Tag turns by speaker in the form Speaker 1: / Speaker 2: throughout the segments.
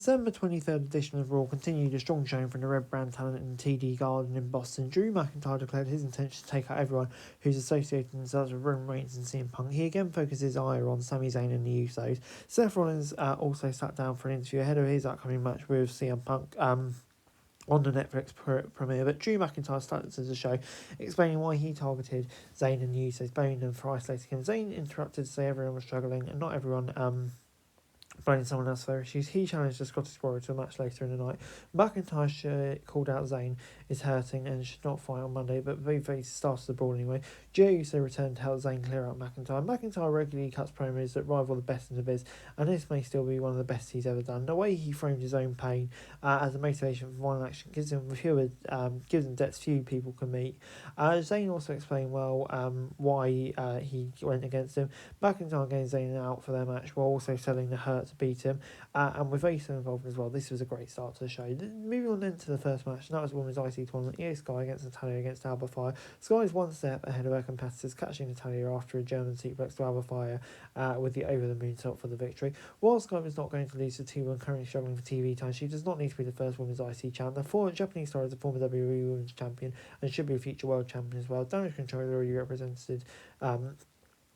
Speaker 1: December 23rd edition of Raw continued a strong showing from the Red Brand talent in TD Garden in Boston. Drew McIntyre declared his intention to take out everyone who's associated themselves with Roman Reigns and CM Punk. He again focused his ire on Sami Zayn and the Usos. Seth Rollins also sat down for an interview ahead of his upcoming match with CM Punk. On the Netflix premiere, but Drew McIntyre started the show, explaining why he targeted Zayn and the Usos, blaming them for isolating him. Zayn interrupted to say everyone was struggling, and not everyone blaming someone else for their issues. He challenged the Scottish Warrior to a match later in the night. McIntyre called out Zayn is hurting and should not fight on Monday, but Babyface started the brawl anyway. Jey Uso returned to help Zayn clear out McIntyre. McIntyre regularly cuts promos that rival the best in the biz, and this may still be one of the best he's ever done. The way he framed his own pain as a motivation for violent action gives him depths few people can meet. Zayn also explained why he went against him. McIntyre getting Zayn out for their match while also selling the hurt to beat him, and with Ace involved as well. This was a great start to the show. Moving on then to the first match, and that was Women's IC tournament. Io Sky against Natalya against Alba Fire. Sky is one step ahead of her competitors, catching Natalya after a German suplex to Alba Fire with the over the moonsault for the victory. While Sky was not going to lose to T1 currently struggling for TV time, she does not need to be the first Women's IC champ. The former Japanese star is a former WWE Women's Champion and should be a future World Champion as well. Damage Control is already represented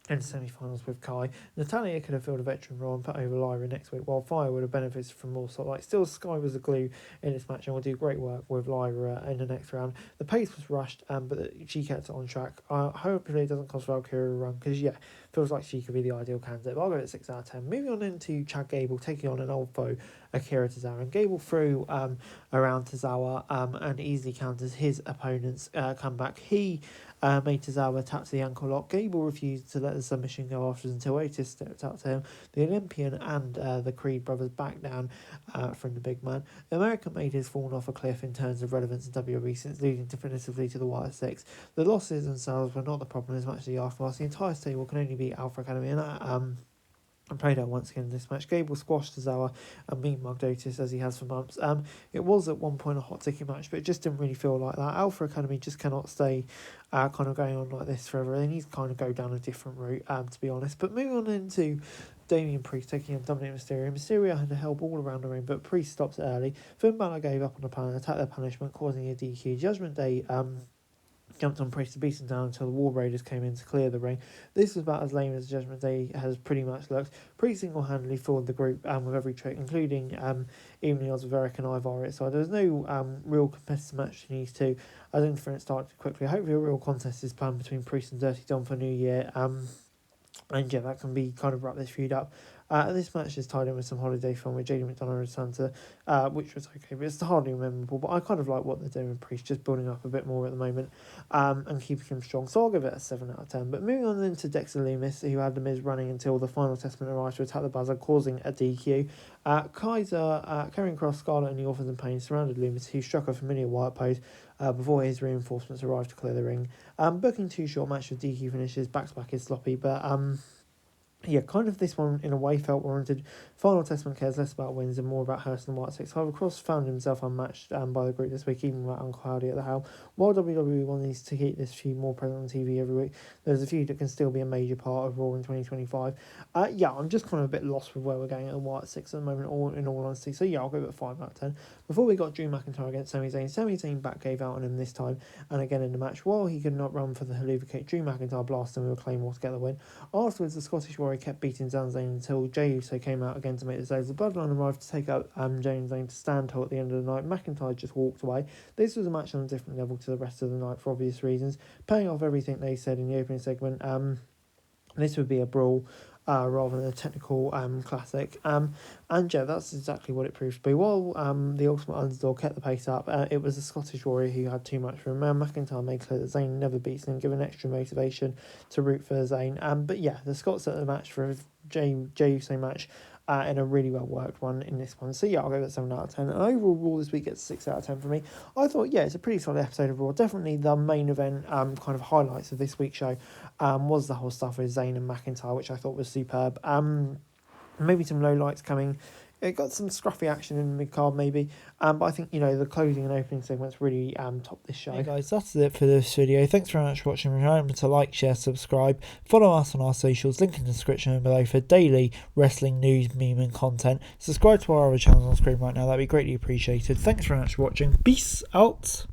Speaker 1: in the semi-finals with Kai. Natalya could have filled a veteran role and put over Lyra next week, while Fire would have benefited from more spotlight. Still, Sky was the glue in this match and will do great work with Lyra in the next round. The pace was rushed, but she kept it on track. Hopefully it doesn't cost Valkyria a run, because feels like she could be the ideal candidate, but I'll go at 6 out of 10. Moving on into Chad Gable taking on an old foe, Akira Tozawa, and Gable threw around Tozawa and easily counters his opponent's comeback. He made Tozawa tap to the ankle lock. Gable refused to let the submission go afterwards until Otis stepped up to him. The Olympian and the Creed brothers backed down from the big man. The American made his fallen off a cliff in terms of relevance in WWE since losing definitively to the Wyatt Six. The losses themselves were not the problem as much as the aftermath. The entire stable can only beat Alpha Academy, and played out once again in this match. Gable squashed Tozawa and mean-mugged Otis as he has for months. It was at one point a hot ticket match, but it just didn't really feel like that. Alpha Academy just cannot stay kind of going on like this forever. They need to kind of go down a different route, to be honest. But moving on into Damian Priest taking on Dominic Mysterio. Mysterio had to help all around the ring, but Priest stopped it early. Finn Balor gave up on the plan and attacked their punishment, causing a DQ. Judgment Day jumped on Priest to beat him down until the War Raiders came in to clear the ring. This was about as lame as Judgment Day has pretty much looked. Priest single-handedly fooled the group with every trick, including even the odds with Eric and Ivar at side. There was no real competitive match between these two, as interference started quickly. Hopefully a real contest is planned between Priest and Dirty Dom for New Year. And that can be kind of wrap this feud up. This match is tied in with some holiday film with JD McDonough and Santa, which was okay, but it's hardly memorable. But I kind of like what they're doing with Priest, just building up a bit more at the moment and keeping him strong. So I'll give it a 7 out of 10. But moving on into Dexter Lumis, who had The Miz running until the final testament arrived to attack the buzzer, causing a DQ. Kaiser, Karrion Kross, Scarlett and the Orphans in Pain surrounded Lumis, who struck a familiar Wyatt pose before his reinforcements arrived to clear the ring. Booking 2 short match with DQ finishes, back-to-back is sloppy, but kind of this one in a way felt warranted. Final Testament cares less about wins and more about Hurst and White Six. However, Cross found himself unmatched by the group this week, even without Uncle Howdy at the helm. While WWE wants to keep this feud more present on TV every week, there's a feud that can still be a major part of Raw in 2025. I'm just kind of a bit lost with where we're going at the White Six at the moment, in all honesty. So I'll go with 5 out of 10. Before we got Drew McIntyre against Sami Zayn. Sami Zayn back gave out on him this time, and again in the match. While he could not run for the Helluva Kick, Drew McIntyre blasted him with a Claymore to get the win. Afterwards, the Scottish Warrior kept beating Zayn until Jey Uso came out again to make the saves. The Bloodline arrived to take out James Zayn to stand tall at the end of the night. McIntyre just walked away. This was a match on a different level to the rest of the night for obvious reasons. Paying off everything they said in the opening segment, this would be a brawl rather than a technical classic. And that's exactly what it proved to be. While the Ultimate Underdog kept the pace up, it was the Scottish Warrior who had too much for him. McIntyre made clear that Zayn never beats him, giving extra motivation to root for Zayn. The Scots at the match for a Jey Uso match in a really well worked one in this one. So I'll go with 7 out of 10. And overall, Raw this week gets 6 out of 10 for me. I thought, it's a pretty solid episode of Raw. Definitely the main event kind of highlights of this week's show was the whole stuff with Zayn and McIntyre, which I thought was superb. Maybe some low lights coming It got some scruffy action in the mid card maybe, but I think the closing and opening segments really top this show.
Speaker 2: Hey guys, that's it for this video. Thanks very much for watching. Remember to like, share, subscribe, follow us on our socials, link in the description below for daily wrestling news, meme and content. Subscribe to our other channels on screen right now, that'd be greatly appreciated. Thanks very much for watching. Peace out.